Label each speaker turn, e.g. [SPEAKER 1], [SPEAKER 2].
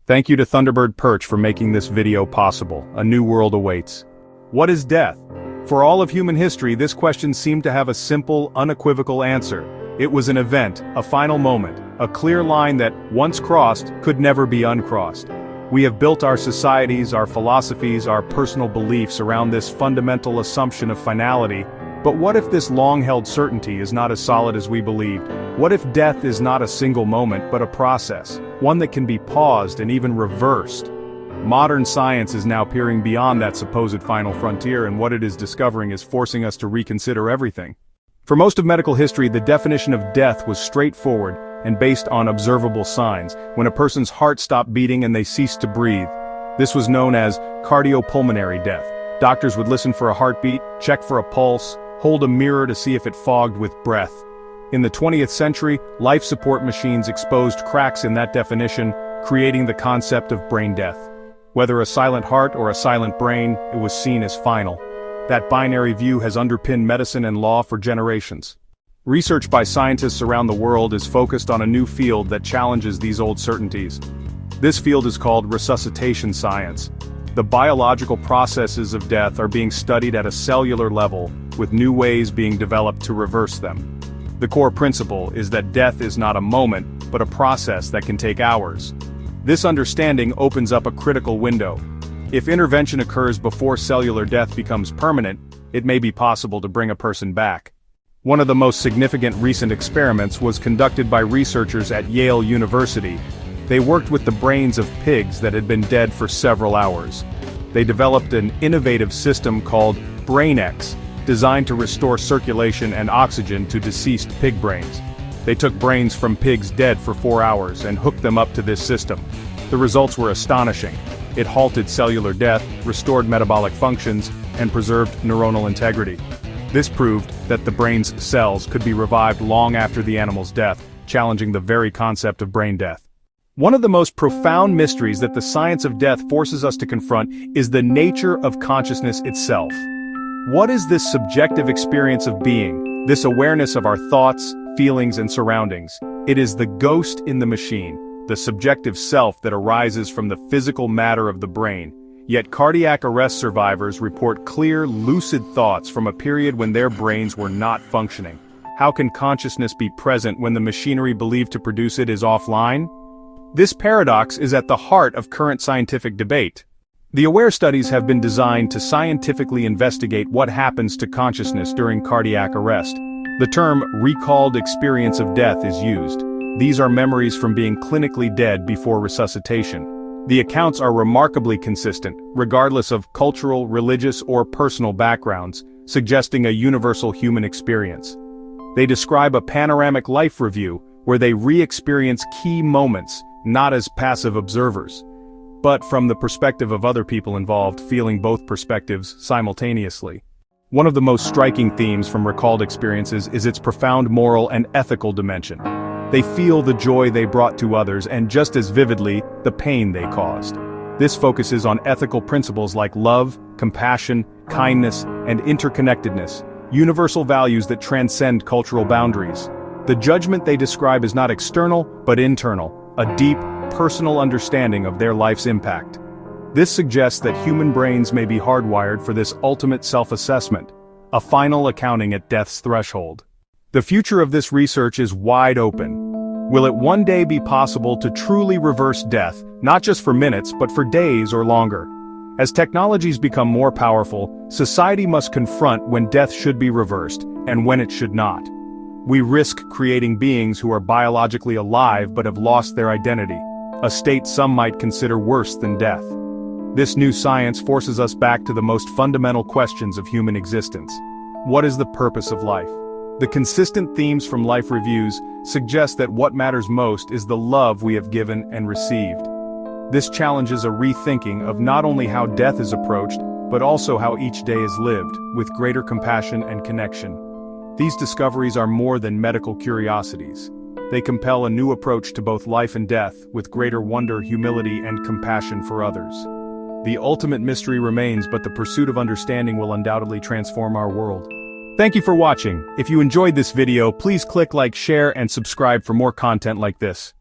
[SPEAKER 1] Thank you to Thunderbird Perch for making this video possible. A new world awaits. What is death? For all of human history, this question seemed to have a simple, unequivocal answer. It was an event, a final moment, a clear line that, once crossed, could never be uncrossed. We have built our societies, our philosophies, our personal beliefs around this fundamental assumption of finality. But what if this long-held certainty is not as solid as we believed? What if death is not a single moment but a process, one that can be paused and even reversed? Modern science is now peering beyond that supposed final frontier, and what it is discovering is forcing us to reconsider everything. For most of medical history, the definition of death was straightforward and based on observable signs. When a person's heart stopped beating and they ceased to breathe, this was known as cardiopulmonary death. Doctors would listen for a heartbeat, check for a pulse, hold a mirror to see if it fogged with breath. In the 20th century, life support machines exposed cracks in that definition, creating the concept of brain death. Whether a silent heart or a silent brain, it was seen as final. That binary view has underpinned medicine and law for generations. Research by scientists around the world is focused on a new field that challenges these old certainties. This field is called resuscitation science. The biological processes of death are being studied at a cellular level, with new ways being developed to reverse them. The core principle is that death is not a moment, but a process that can take hours. This understanding opens up a critical window. If intervention occurs before cellular death becomes permanent, it may be possible to bring a person back. One of the most significant recent experiments was conducted by researchers at Yale University. They worked with the brains of pigs that had been dead for several hours. They developed an innovative system called BrainX, designed to restore circulation and oxygen to deceased pig brains. They took brains from pigs dead for 4 hours and hooked them up to this system. The results were astonishing. It halted cellular death, restored metabolic functions, and preserved neuronal integrity. This proved that the brain's cells could be revived long after the animal's death, challenging the very concept of brain death. One of the most profound mysteries that the science of death forces us to confront is the nature of consciousness itself. What is this subjective experience of being, this awareness of our thoughts, feelings, and surroundings? It is the ghost in the machine, the subjective self that arises from the physical matter of the brain. Yet cardiac arrest survivors report clear, lucid thoughts from a period when their brains were not functioning. How can consciousness be present when the machinery believed to produce it is offline? This paradox is at the heart of current scientific debate. The AWARE studies have been designed to scientifically investigate what happens to consciousness during cardiac arrest. The term recalled experience of death is used. These are memories from being clinically dead before resuscitation. The accounts are remarkably consistent, regardless of cultural, religious, or personal backgrounds, suggesting a universal human experience. They describe a panoramic life review, where they re-experience key moments, not as passive observers, but from the perspective of other people involved, feeling both perspectives simultaneously. One of the most striking themes from recalled experiences is its profound moral and ethical dimension. They feel the joy they brought to others and just as vividly, the pain they caused. This focuses on ethical principles like love, compassion, kindness, and interconnectedness, universal values that transcend cultural boundaries. The judgment they describe is not external, but internal, a deep, personal understanding of their life's impact. This suggests that human brains may be hardwired for this ultimate self-assessment, a final accounting at death's threshold. The future of this research is wide open. Will it one day be possible to truly reverse death, not just for minutes, but for days or longer? As technologies become more powerful, society must confront when death should be reversed, and when it should not. We risk creating beings who are biologically alive but have lost their identity, a state some might consider worse than death. This new science forces us back to the most fundamental questions of human existence. What is the purpose of life? The consistent themes from life reviews suggest that what matters most is the love we have given and received. This challenges a rethinking of not only how death is approached, but also how each day is lived, with greater compassion and connection. These discoveries are more than medical curiosities. They compel a new approach to both life and death, with greater wonder, humility, and compassion for others. The ultimate mystery remains, but the pursuit of understanding will undoubtedly transform our world. Thank you for watching. If you enjoyed this video, please click like, share, and subscribe for more content like this.